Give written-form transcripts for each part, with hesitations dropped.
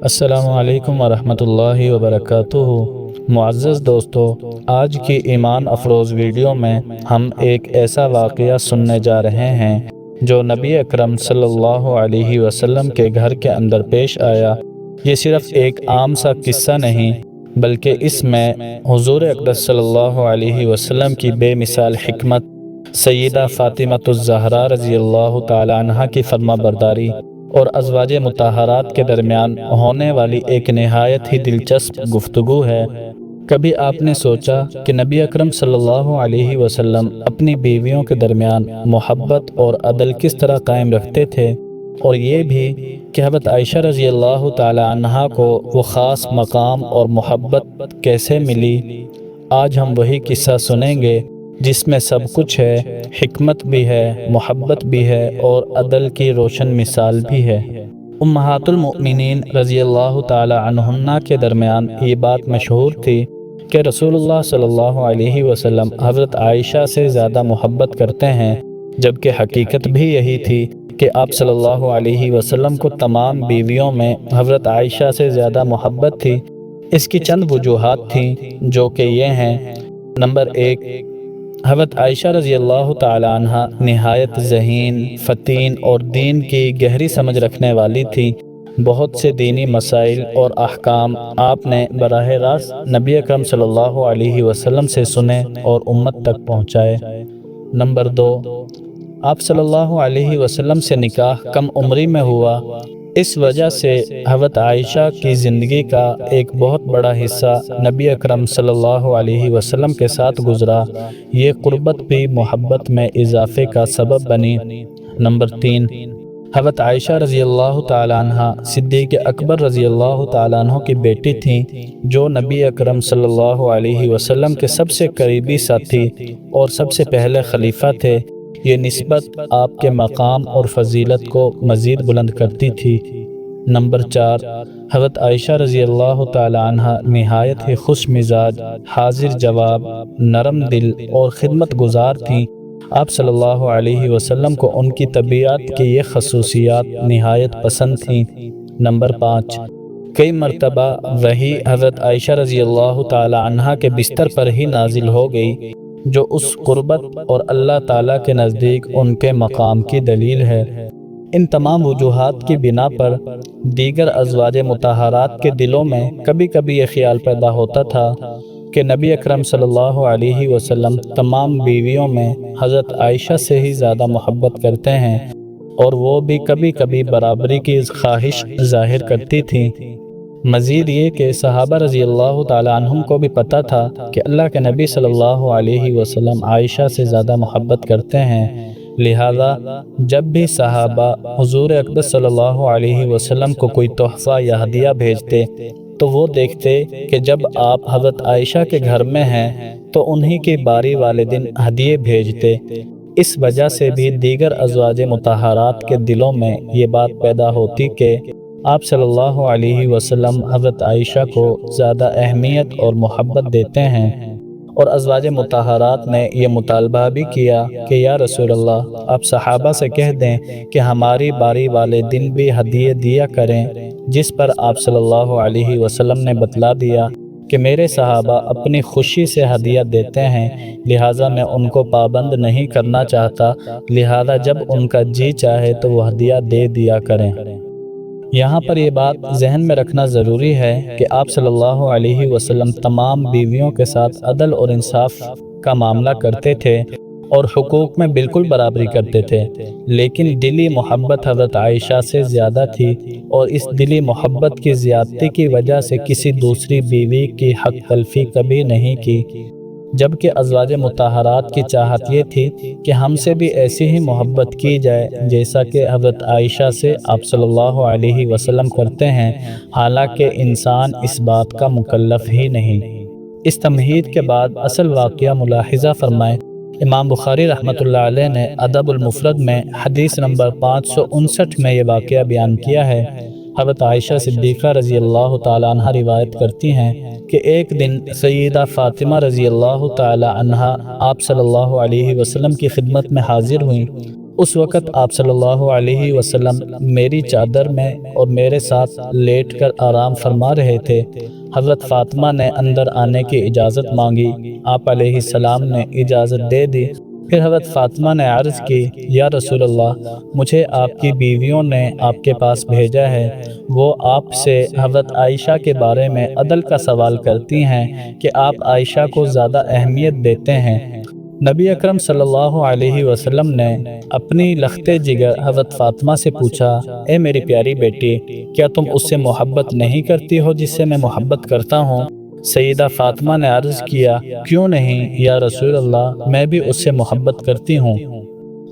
السلام علیکم ورحمۃ اللہ وبرکاتہ۔ معزز دوستو، آج کی ایمان افروز ویڈیو میں ہم ایک ایسا واقعہ سننے جا رہے ہیں جو نبی اکرم صلی اللہ علیہ وسلم کے گھر کے اندر پیش آیا۔ یہ صرف ایک عام سا قصہ نہیں، بلکہ اس میں حضور اقدس صلی اللہ علیہ وسلم کی بے مثال حکمت، سیدہ فاطمہ الزہرا رضی اللہ تعالی عنہا کی فرما برداری اور ازواج مطہرات کے درمیان ہونے والی ایک نہایت ہی دلچسپ گفتگو ہے۔ کبھی آپ نے سوچا کہ نبی اکرم صلی اللہ علیہ وسلم اپنی بیویوں کے درمیان محبت اور عدل کس طرح قائم رکھتے تھے، اور یہ بھی کہ حضرت عائشہ رضی اللہ تعالی عنہا کو وہ خاص مقام اور محبت کیسے ملی؟ آج ہم وہی قصہ سنیں گے جس میں سب کچھ ہے، حکمت بھی ہے، محبت بھی ہے اور عدل کی روشن مثال بھی ہے۔ امہات المؤمنین رضی اللہ تعالی عنہن کے درمیان یہ بات مشہور تھی کہ رسول اللہ صلی اللہ علیہ وسلم حضرت عائشہ سے زیادہ محبت کرتے ہیں، جبکہ حقیقت بھی یہی تھی کہ آپ صلی اللہ علیہ وسلم کو تمام بیویوں میں حضرت عائشہ سے زیادہ محبت تھی۔ اس کی چند وجوہات تھیں جو کہ یہ ہیں۔ نمبر 1، حضرت عائشہ رضی اللہ تعالی عنہ نہایت ذہین، فطین اور دین کی گہری سمجھ رکھنے والی تھی۔ بہت سے دینی مسائل اور احکام آپ نے براہ راست نبی اکرم صلی اللہ علیہ وسلم سے سنے اور امت تک پہنچائے۔ نمبر 2، آپ صلی اللہ علیہ وسلم سے نکاح کم عمری میں ہوا، اس وجہ سے حضرت عائشہ کی زندگی کا ایک بہت بڑا حصہ نبی اکرم صلی اللہ علیہ وسلم کے ساتھ گزرا۔ یہ قربت بھی محبت میں اضافے کا سبب بنی۔ نمبر 3، حضرت عائشہ رضی اللہ تعالی عنہ صدیق اکبر رضی اللہ تعالی عنہ کی بیٹی تھیں، جو نبی اکرم صلی اللہ علیہ وسلم کے سب سے قریبی ساتھی اور سب سے پہلے خلیفہ تھے۔ یہ نسبت آپ کے مقام اور فضیلت کو مزید بلند کرتی تھی۔ نمبر 4، حضرت عائشہ رضی اللہ تعالی عنہ نہایت ہی خوش مزاج، حاضر جواب، نرم دل اور خدمت گزار تھیں۔ آپ صلی اللہ علیہ وسلم کو ان کی طبیعت کی یہ خصوصیات نہایت پسند تھیں۔ نمبر 5، کئی مرتبہ وحی حضرت عائشہ رضی اللہ تعالی عنہ کے بستر پر ہی نازل ہو گئی، جو اس قربت اور اللہ تعالیٰ کے نزدیک ان کے مقام کی دلیل ہے۔ ان تمام وجوہات کی بنا پر دیگر ازواج مطہرات کے دلوں میں کبھی کبھی یہ خیال پیدا ہوتا تھا کہ نبی اکرم صلی اللہ علیہ وسلم تمام بیویوں میں حضرت عائشہ سے ہی زیادہ محبت کرتے ہیں، اور وہ بھی کبھی کبھی برابری کی خواہش ظاہر کرتی تھیں۔ مزید یہ کہ صحابہ رضی اللہ تعالی عنہم کو بھی پتہ تھا کہ اللہ کے نبی صلی اللہ علیہ وسلم عائشہ سے زیادہ محبت کرتے ہیں، لہذا جب بھی صحابہ حضور اقدس صلی اللہ علیہ وسلم کو کوئی تحفہ یا ہدیہ بھیجتے تو وہ دیکھتے کہ جب آپ حضرت عائشہ کے گھر میں ہیں تو انہی کی باری والے دن ہدیے بھیجتے۔ اس وجہ سے بھی دیگر ازواج مطہرات کے دلوں میں یہ بات پیدا ہوتی کہ آپ صلی اللہ علیہ وسلم حضرت عائشہ کو زیادہ اہمیت اور محبت دیتے ہیں، اور ازواج مطہرات نے یہ مطالبہ بھی کیا کہ یا رسول اللہ، آپ صحابہ سے کہہ دیں کہ ہماری باری والے دن بھی ہدیے دیا کریں، جس پر آپ صلی اللہ علیہ وسلم نے بتلا دیا کہ میرے صحابہ اپنی خوشی سے ہدیہ دیتے ہیں، لہٰذا میں ان کو پابند نہیں کرنا چاہتا، لہٰذا جب ان کا جی چاہے تو وہ ہدیہ دے دیا کریں۔ یہاں پر یہ بات ذہن میں رکھنا ضروری ہے کہ آپ صلی اللہ علیہ وسلم تمام بیویوں کے ساتھ عدل اور انصاف کا معاملہ کرتے تھے اور حقوق میں بالکل برابری کرتے تھے، لیکن دلی محبت حضرت عائشہ سے زیادہ تھی، اور اس دلی محبت کی زیادتی کی وجہ سے کسی دوسری بیوی کی حق تلفی کبھی نہیں کی، جبکہ ازواج مطہرات کی چاہت یہ تھی کہ ہم سے بھی ایسی ہی محبت کی جائے جیسا کہ حضرت عائشہ سے آپ صلی اللہ علیہ وسلم کرتے ہیں، حالانکہ انسان اس بات کا مکلف ہی نہیں۔ اس تمہید کے بعد اصل واقعہ ملاحظہ فرمائیں۔ امام بخاری رحمۃ اللہ علیہ نے ادب المفرد میں حدیث نمبر 559 میں یہ واقعہ بیان کیا ہے۔ حضرت عائشہ صدیقہ رضی اللہ تعالی عنہ روایت کرتی ہیں کہ ایک دن سیدہ فاطمہ رضی اللہ تعالی عنہ آپ صلی اللہ علیہ وسلم کی خدمت میں حاضر ہوئیں اس وقت آپ صلی اللہ علیہ وسلم میری چادر میں اور میرے ساتھ لیٹ کر آرام فرما رہے تھے۔ حضرت فاطمہ نے اندر آنے کی اجازت مانگی، آپ علیہ السلام نے اجازت دے دی۔ پھر حضرت فاطمہ نے عرض کی، یا رسول اللہ، مجھے آپ کی بیویوں نے آپ کے پاس بھیجا ہے، وہ آپ سے حضرت عائشہ کے بارے میں عدل کا سوال کرتی ہیں کہ آپ عائشہ کو زیادہ اہمیت دیتے ہیں۔ نبی اکرم صلی اللہ علیہ وسلم نے اپنی لخت جگر حضرت فاطمہ سے پوچھا، اے میری پیاری بیٹی، کیا تم اس سے محبت نہیں کرتی ہو جس سے میں محبت کرتا ہوں؟ سیدہ فاطمہ نے عرض کیا، کیوں نہیں یا رسول اللہ، میں بھی اس سے محبت کرتی ہوں۔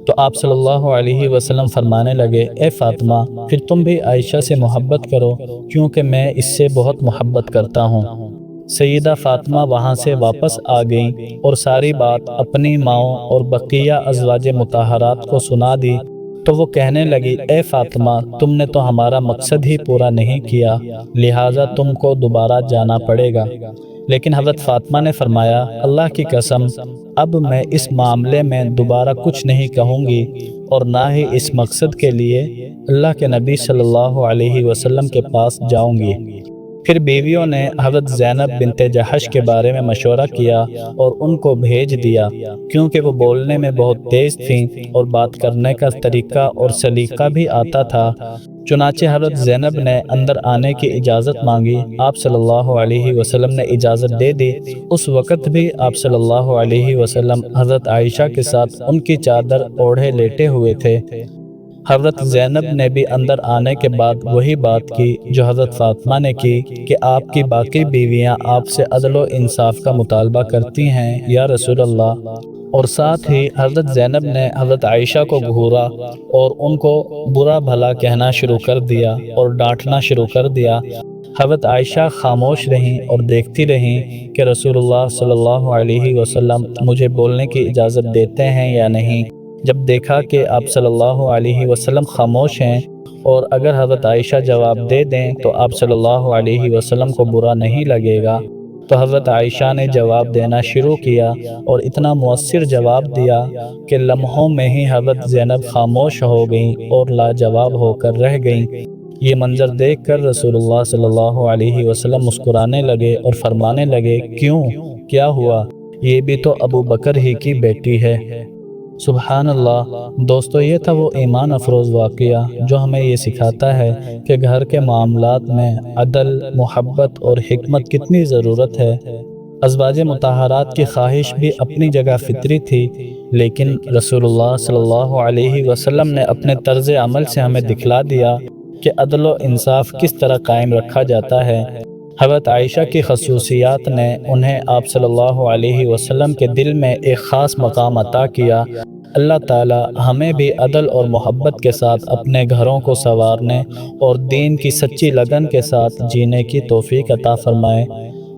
تو آپ صلی اللہ علیہ وسلم فرمانے لگے، اے فاطمہ، پھر تم بھی عائشہ سے محبت کرو، کیونکہ میں اس سے بہت محبت کرتا ہوں۔ سیدہ فاطمہ وہاں سے واپس آ گئیں اور ساری بات اپنی ماؤں اور بقیہ ازواج مطہرات کو سنا دی، تو وہ کہنے لگی، اے فاطمہ، تم نے تو ہمارا مقصد ہی پورا نہیں کیا، لہٰذا تم کو دوبارہ جانا پڑے گا۔ لیکن حضرت فاطمہ نے فرمایا، اللہ کی قسم، اب میں اس معاملے میں دوبارہ کچھ نہیں کہوں گی اور نہ ہی اس مقصد کے لیے اللہ کے نبی صلی اللہ علیہ وسلم کے پاس جاؤں گی۔ پھر بیویوں نے حضرت زینب بنت جحش کے بارے میں مشورہ کیا اور ان کو بھیج دیا، کیونکہ وہ بولنے میں بہت تیز تھیں اور بات کرنے کا طریقہ اور سلیقہ بھی آتا تھا۔ چنانچہ حضرت زینب نے اندر آنے کی اجازت مانگی، آپ صلی اللہ علیہ وسلم نے اجازت دے دی۔ اس وقت بھی آپ صلی اللہ علیہ وسلم حضرت عائشہ کے ساتھ ان کی چادر اوڑھے لیٹے ہوئے تھے۔ حضرت زینب نے بھی اندر آنے کے بعد وہی بات کی جو حضرت فاطمہ نے کی کہ آپ کی باقی بیویاں آپ سے عدل و انصاف کا مطالبہ کرتی ہیں یا رسول اللہ، اور ساتھ ہی حضرت زینب نے حضرت عائشہ کو گھورا اور ان کو برا بھلا کہنا شروع کر دیا اور ڈانٹنا شروع کر دیا۔ حضرت عائشہ خاموش رہیں اور دیکھتی رہیں کہ رسول اللہ صلی اللہ علیہ وسلم مجھے بولنے کی اجازت دیتے ہیں یا نہیں۔ جب دیکھا کہ آپ صلی اللہ علیہ وسلم خاموش ہیں اور اگر حضرت عائشہ جواب دے دیں تو آپ صلی اللہ علیہ وسلم کو برا نہیں لگے گا، تو حضرت عائشہ نے جواب دینا شروع کیا اور اتنا مؤثر جواب دیا کہ لمحوں میں ہی حضرت زینب خاموش ہو گئیں اور لاجواب ہو کر رہ گئیں۔ یہ منظر دیکھ کر رسول اللہ صلی اللہ علیہ وسلم مسکرانے لگے اور فرمانے لگے، کیوں، کیا ہوا؟ یہ بھی تو ابو بکر ہی کی بیٹی ہے۔ سبحان اللہ۔ دوستو، یہ تھا وہ ایمان افروز واقعہ جو ہمیں یہ سکھاتا ہے کہ گھر کے معاملات میں عدل، محبت اور حکمت کتنی ضرورت ہے۔ ازواج مطہرات کی خواہش بھی اپنی جگہ فطری تھی، لیکن رسول اللہ صلی اللہ علیہ وسلم نے اپنے طرز عمل سے ہمیں دکھلا دیا کہ عدل و انصاف کس طرح قائم رکھا جاتا ہے۔ حضرت عائشہ کی خصوصیات نے انہیں آپ صلی اللہ علیہ وسلم کے دل میں ایک خاص مقام عطا کیا۔ اللہ تعالی ہمیں بھی عدل اور محبت کے ساتھ اپنے گھروں کو سنوارنے اور دین کی سچی لگن کے ساتھ جینے کی توفیق عطا فرمائے،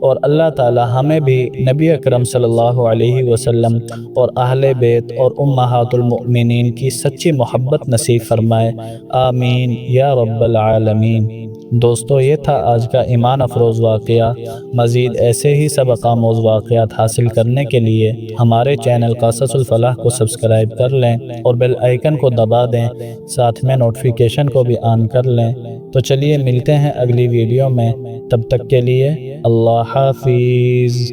اور اللہ تعالی ہمیں بھی نبی اکرم صلی اللہ علیہ وسلم اور اہل بیت اور امہات المؤمنین کی سچی محبت نصیب فرمائے، آمین یا رب العالمین۔ دوستو، یہ تھا آج کا ایمان افروز واقعہ۔ مزید ایسے ہی سبق آموز واقعات حاصل کرنے کے لیے ہمارے چینل قصص الفلاح کو سبسکرائب کر لیں اور بیل آئیکن کو دبا دیں، ساتھ میں نوٹیفیکیشن کو بھی آن کر لیں۔ تو چلیے ملتے ہیں اگلی ویڈیو میں، تب تک کے لیے اللہ حافظ۔